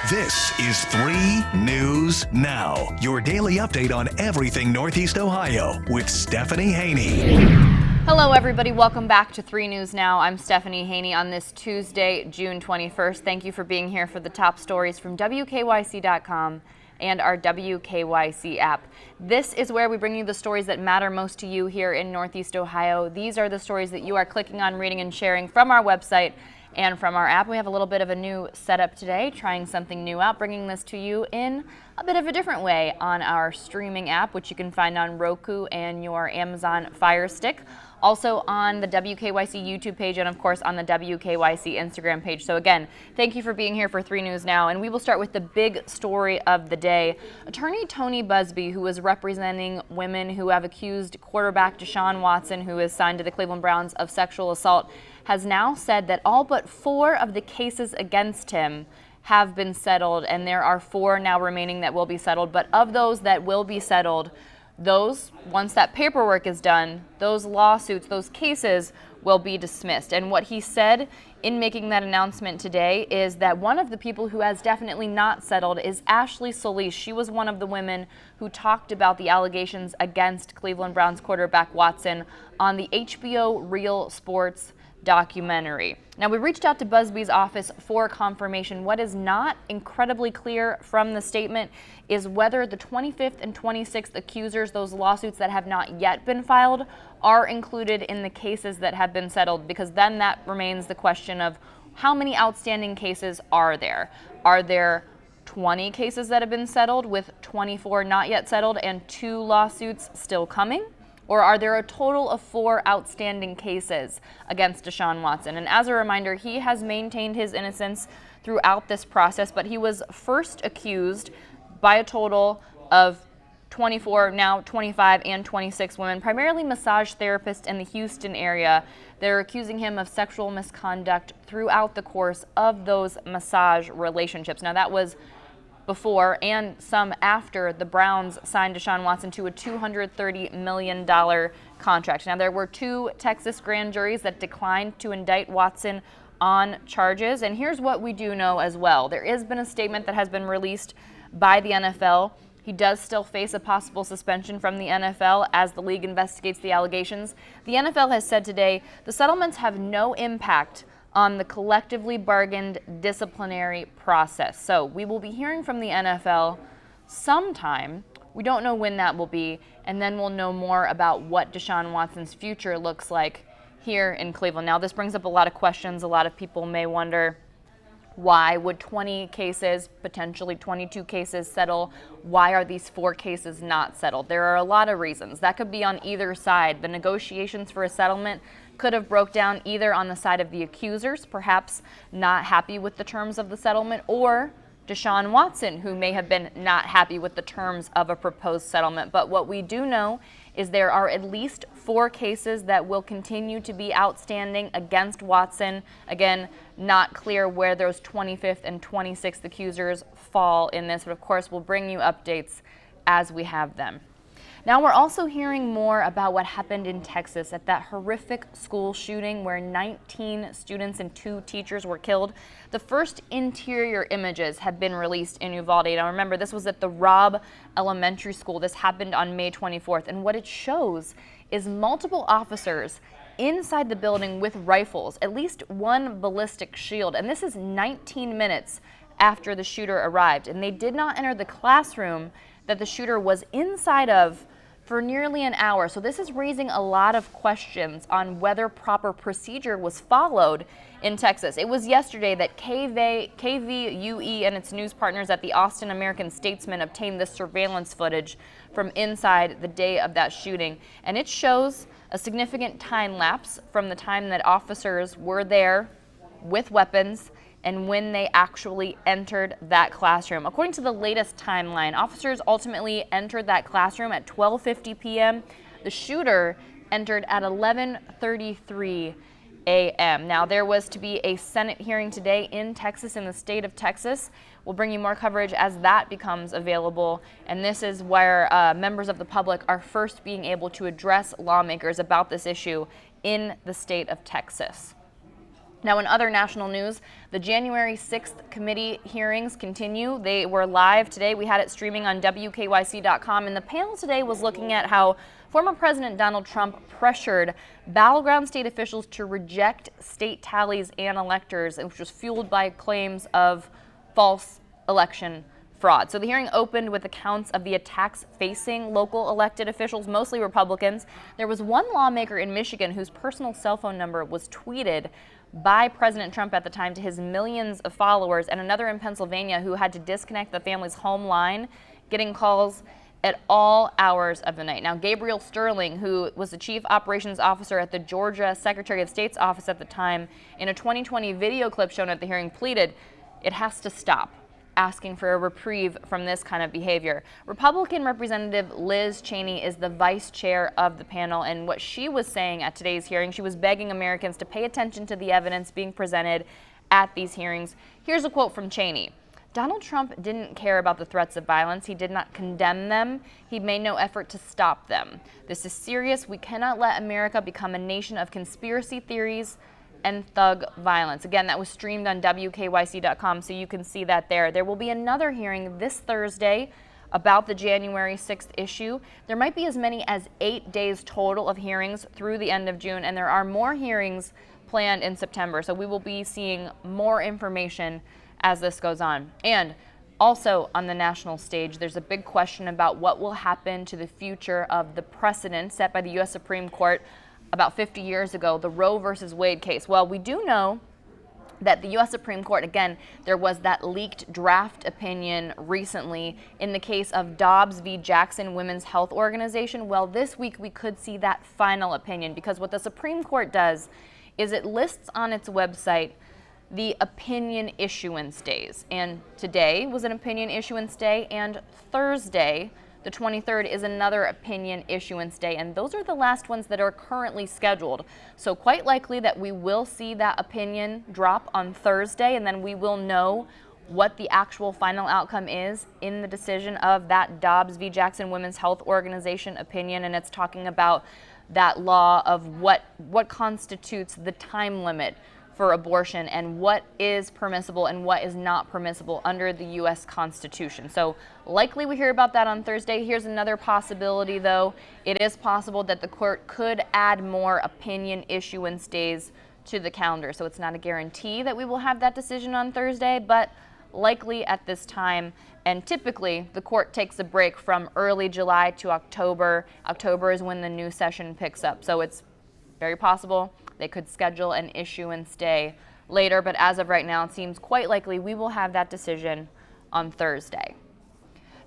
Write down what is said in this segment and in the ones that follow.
This is 3 News Now, your daily update on everything Northeast Ohio with Stephanie Haney. Hello, everybody. Welcome back to 3 News Now. I'm Stephanie Haney on this Tuesday, June 21st. Thank you for being here for the top stories from WKYC.com and our WKYC app. This is where we bring you the stories that matter most to you here in Northeast Ohio. These are the stories that you are clicking on, reading, and sharing from our website and from our app. We have a little bit of a new setup today, trying something new out, bringing this to you in a bit of a different way on our streaming app, which you can find on Roku and your Amazon Fire Stick. Also on the WKYC YouTube page and, of course, on the WKYC Instagram page. So, again, thank you for being here for 3 News Now. And we will start with the big story of the day. Attorney Tony Buzbee, who is representing women who have accused quarterback Deshaun Watson, who is signed to the Cleveland Browns, of sexual assault, has now said that all but 4 of the cases against him have been settled, and there are 4 now remaining that will be settled. But of those that will be settled, once that paperwork is done, those lawsuits, those cases will be dismissed. And what he said in making that announcement today is that one of the people who has definitely not settled is Ashley Solis. She was one of the women who talked about the allegations against Cleveland Browns quarterback Watson on the HBO Real Sports documentary. Now, we reached out to Buzbee's office for confirmation. What is not incredibly clear from the statement is whether the 25th and 26th accusers, those lawsuits that have not yet been filed, are included in the cases that have been settled, because then that remains the question of how many outstanding cases are there? Are there 20 cases that have been settled with 24 not yet settled and 2 lawsuits still coming? Or are there a total of 4 outstanding cases against Deshaun Watson? And as a reminder, he has maintained his innocence throughout this process, but he was first accused by a total of 24, now 25 and 26 women, primarily massage therapists in the Houston area. They're accusing him of sexual misconduct throughout the course of those massage relationships. Now, that was before and some after the Browns signed Deshaun Watson to a $230 million contract. Now, there were 2 Texas grand juries that declined to indict Watson on charges. And here's what we do know as well. There has been a statement that has been released by the NFL. He does still face a possible suspension from the NFL as the league investigates the allegations. The NFL has said today the settlements have no impact on the collectively bargained disciplinary process. So we will be hearing from the NFL sometime. We don't know when that will be, and then we'll know more about what Deshaun Watson's future looks like here in Cleveland. Now, this brings up a lot of questions. A lot of people may wonder, why would 20 cases, potentially 22 cases settle? Why are these 4 cases not settled? There are a lot of reasons. That could be on either side. The negotiations for a settlement could have broke down either on the side of the accusers, perhaps not happy with the terms of the settlement, or Deshaun Watson, who may have been not happy with the terms of a proposed settlement. But what we do know is there are at least 4 cases that will continue to be outstanding against Watson. Again, not clear where those 25th and 26th accusers fall in this, but of course we'll bring you updates as we have them. Now, we're also hearing more about what happened in Texas at that horrific school shooting where 19 students and 2 teachers were killed. The first interior images have been released in Uvalde. Now, remember, this was at the Robb Elementary School. This happened on May 24th. And what it shows is multiple officers inside the building with rifles, at least 1 ballistic shield. And this is 19 minutes after the shooter arrived. And they did not enter the classroom that the shooter was inside of for nearly an hour. So this is raising a lot of questions on whether proper procedure was followed in Texas. It was yesterday that KVUE and its news partners at the Austin American-Statesman obtained this surveillance footage from inside the day of that shooting. And it shows a significant time lapse from the time that officers were there with weapons and when they actually entered that classroom. According to the latest timeline, officers ultimately entered that classroom at 12:50 p.m. The shooter entered at 11:33 a.m. Now, there was to be a Senate hearing today in Texas, in the state of Texas. We'll bring you more coverage as that becomes available. And this is where members of the public are first being able to address lawmakers about this issue in the state of Texas. Now, in other national news, the January 6th committee hearings continue. They were live today. We had it streaming on WKYC.com, and the panel today was looking at how former President Donald Trump pressured battleground state officials to reject state tallies and electors, which was fueled by claims of false election fraud. So the hearing opened with accounts of the attacks facing local elected officials, mostly Republicans. There was one lawmaker in Michigan whose personal cell phone number was tweeted by President Trump at the time to his millions of followers, and another in Pennsylvania who had to disconnect the family's home line, getting calls at all hours of the night. Now, Gabriel Sterling, who was the chief operations officer at the Georgia Secretary of State's office at the time, in a 2020 video clip shown at the hearing, pleaded, "It has to stop," asking for a reprieve from this kind of behavior. Republican Representative Liz Cheney is the vice chair of the panel, and what she was saying at today's hearing, she was begging Americans to pay attention to the evidence being presented at these hearings. Here's a quote from Cheney. "Donald Trump didn't care about the threats of violence. He did not condemn them. He made no effort to stop them. This is serious. We cannot let America become a nation of conspiracy theories and thug violence." Again, that was streamed on WKYC.com, so you can see that there. There will be another hearing this Thursday about the January 6th issue. There might be as many as 8 days total of hearings through the end of June, and there are more hearings planned in September. So we will be seeing more information as this goes on. And also on the national stage, there's a big question about what will happen to the future of the precedent set by the U.S. Supreme Court about 50 years ago, the Roe versus Wade case. Well, we do know that the U.S. Supreme Court, again, there was that leaked draft opinion recently in the case of Dobbs v. Jackson Women's Health Organization. Well, this week we could see that final opinion, because what the Supreme Court does is it lists on its website the opinion issuance days. And today was an opinion issuance day, and Thursday, the 23rd, is another opinion issuance day, and those are the last ones that are currently scheduled. So quite likely that we will see that opinion drop on Thursday, and then we will know what the actual final outcome is in the decision of that Dobbs v. Jackson Women's Health Organization opinion, and it's talking about that law of what constitutes the time limit for abortion and what is permissible and what is not permissible under the U.S. Constitution. So likely we hear about that on Thursday. Here's another possibility, though. It is possible that the court could add more opinion issuance days to the calendar. So it's not a guarantee that we will have that decision on Thursday, but likely at this time. And typically the court takes a break from early July to October. October is when the new session picks up. So it's very possible they could schedule an issuance day later, but as of right now, it seems quite likely we will have that decision on Thursday.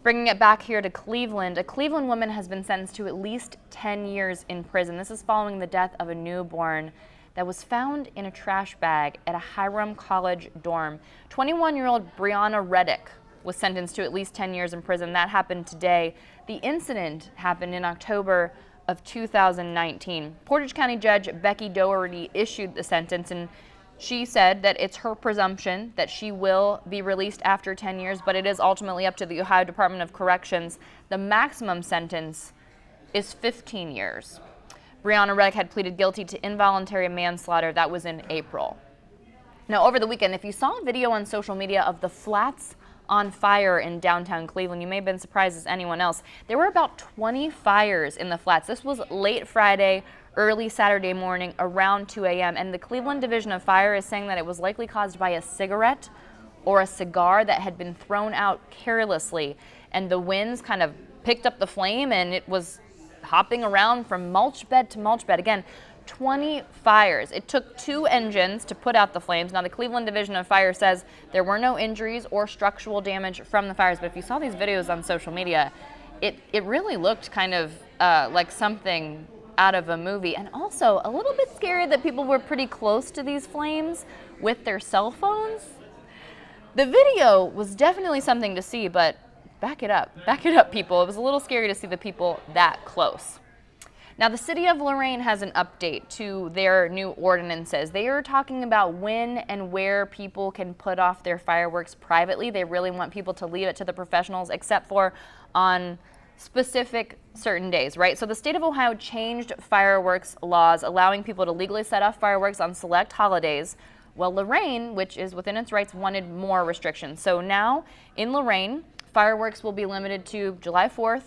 Bringing it back here to Cleveland, a Cleveland woman has been sentenced to at least 10 years in prison. This is following the death of a newborn that was found in a trash bag at a Hiram College dorm. 21-year-old Brianna Reddick was sentenced to at least 10 years in prison. That happened today. The incident happened in October of 2019. Portage County Judge Becky Doherty issued the sentence, and she said that it's her presumption that she will be released after 10 years, but it is ultimately up to the Ohio Department of Corrections. The maximum sentence is 15 years. Brianna Reddick had pleaded guilty to involuntary manslaughter. That was in April. Now, over the weekend, if you saw a video on social media of the flats on fire in downtown Cleveland, you may have been surprised as anyone else. There were about 20 fires in the flats. This was late Friday, early Saturday morning, around 2 a.m. And the Cleveland Division of Fire is saying that it was likely caused by a cigarette or a cigar that had been thrown out carelessly. And the winds kind of picked up the flame, and it was hopping around from mulch bed to mulch bed. Again, 20 fires. It took 2 engines to put out the flames. Now, the Cleveland Division of Fire says there were no injuries or structural damage from the fires, but if you saw these videos on social media, it really looked kind of like something out of a movie, and also a little bit scary that people were pretty close to these flames with their cell phones. The video was definitely something to see, but back it up, people. It was a little scary to see the people that close. Now, the city of Lorain has an update to their new ordinances. They are talking about when and where people can put off their fireworks privately. They really want people to leave it to the professionals, except for on specific certain days, right? So the state of Ohio changed fireworks laws, allowing people to legally set off fireworks on select holidays Well, Lorain, which is within its rights, wanted more restrictions. So now in Lorain, fireworks will be limited to July 4th,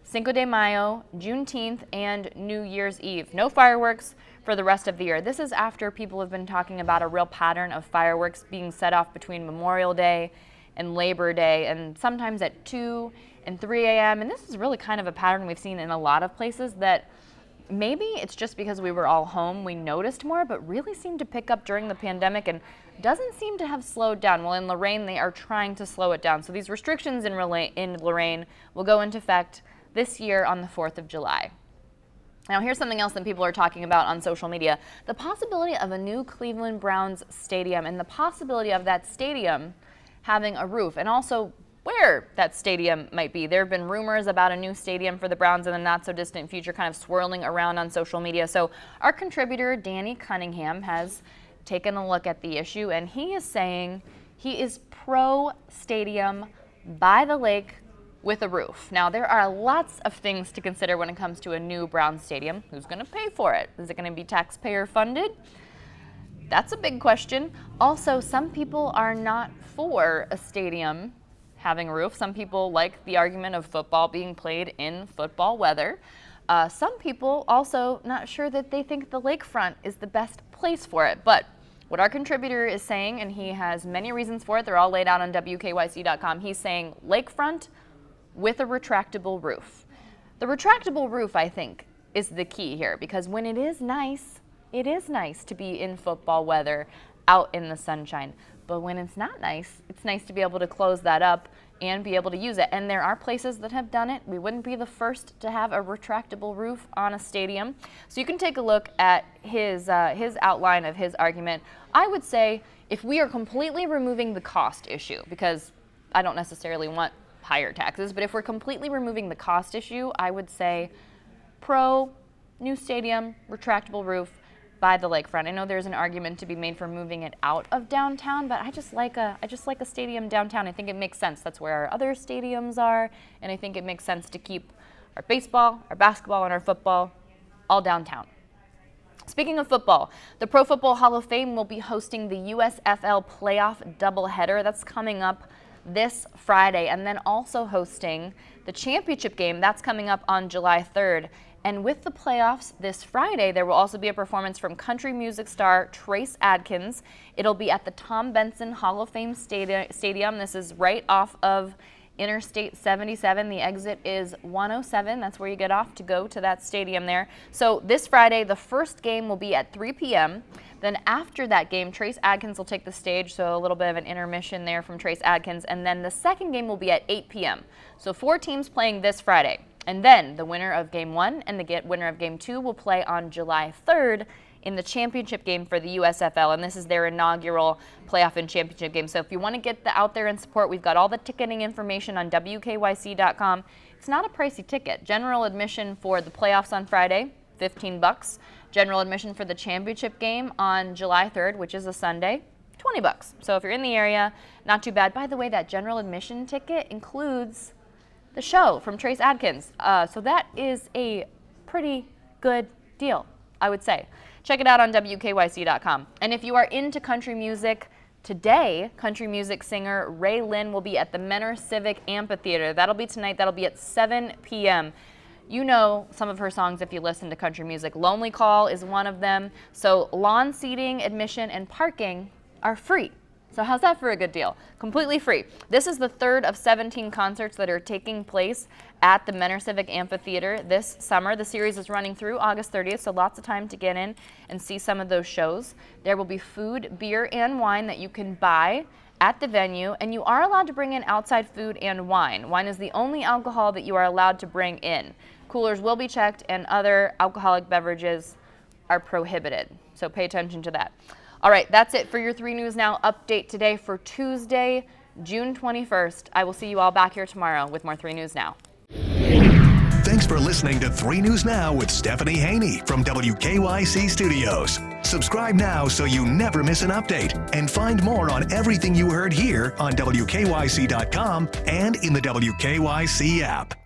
Cinco de Mayo, Juneteenth, and New Year's Eve. No fireworks for the rest of the year. This is after people have been talking about a real pattern of fireworks being set off between Memorial Day and Labor Day, and sometimes at 2 and 3 a.m. And this is really kind of a pattern we've seen in a lot of places that maybe it's just because we were all home, we noticed more, but really seemed to pick up during the pandemic and doesn't seem to have slowed down. Well, in Lorain, they are trying to slow it down. So these restrictions in Lorain will go into effect this year on the 4th of July. Now, here's something else that people are talking about on social media. The possibility of a new Cleveland Browns stadium and the possibility of that stadium having a roof, and also where that stadium might be. There have been rumors about a new stadium for the Browns in the not-so-distant future kind of swirling around on social media. So our contributor, Danny Cunningham, has taken a look at the issue, and he is saying he is pro-stadium by the lake with a roof. Now, there are lots of things to consider when it comes to a new Browns stadium. Who's going to pay for it? Is it going to be taxpayer funded? That's a big question. Also, some people are not for a stadium having a roof. Some people like the argument of football being played in football weather. Some people also not sure that they think the lakefront is the best place for it. But what our contributor is saying, and he has many reasons for it, they're all laid out on WKYC.com, he's saying lakefront with a retractable roof. The retractable roof, I think, is the key here, because when it is nice to be in football weather out in the sunshine. But when it's not nice, it's nice to be able to close that up and be able to use it. And there are places that have done it. We wouldn't be the first to have a retractable roof on a stadium. So you can take a look at his outline of his argument. I would say if we are completely removing the cost issue, because I don't necessarily want higher taxes, but if we're completely removing the cost issue, I would say pro new stadium, retractable roof, by the lakefront. I know there's an argument to be made for moving it out of downtown, but I just like a stadium downtown. I think it makes sense. That's where our other stadiums are, and I think it makes sense to keep our baseball, our basketball, and our football all downtown. Speaking of football, the Pro Football Hall of Fame will be hosting the USFL playoff doubleheader. That's coming up this Friday, and then also hosting the championship game. That's coming up on July 3rd. And with the playoffs this Friday, there will also be a performance from country music star Trace Adkins. It'll be at the Tom Benson Hall of Fame Stadium. This is right off of Interstate 77. The exit is 107. That's where you get off to go to that stadium there. So this Friday, the first game will be at 3 p.m. Then after that game, Trace Adkins will take the stage, so a little bit of an intermission there from Trace Adkins. And then the second game will be at 8 p.m. So 4 teams playing this Friday. And then the winner of Game 1 and the winner of Game 2 will play on July 3rd in the championship game for the USFL, and this is their inaugural playoff and championship game. So if you want to get out there and support, we've got all the ticketing information on WKYC.com. It's not a pricey ticket. General admission for the playoffs on Friday, $15. General admission for the championship game on July 3rd, which is a Sunday, $20. So if you're in the area, not too bad. By the way, that general admission ticket includes the show from Trace Adkins. So that is a pretty good deal, I would say. Check it out on WKYC.com. And if you are into country music, today, country music singer Ray Lynn will be at the Menor Civic Amphitheater. That'll be tonight. That'll be at 7 p.m. You know some of her songs if you listen to country music. Lonely Call is one of them. So lawn seating, admission, and parking are free. So how's that for a good deal? Completely free. This is the third of 17 concerts that are taking place at the Menor Civic Amphitheater this summer. The series is running through August 30th, so lots of time to get in and see some of those shows. There will be food, beer, and wine that you can buy at the venue, and you are allowed to bring in outside food and wine. Wine is the only alcohol that you are allowed to bring in. Coolers will be checked, and other alcoholic beverages are prohibited, so pay attention to that. All right, that's it for your 3 News Now update today for Tuesday, June 21st. I will see you all back here tomorrow with more 3 News Now. Thanks for listening to 3 News Now with Stephanie Haney from WKYC Studios. Subscribe now so you never miss an update, and find more on everything you heard here on WKYC.com and in the WKYC app.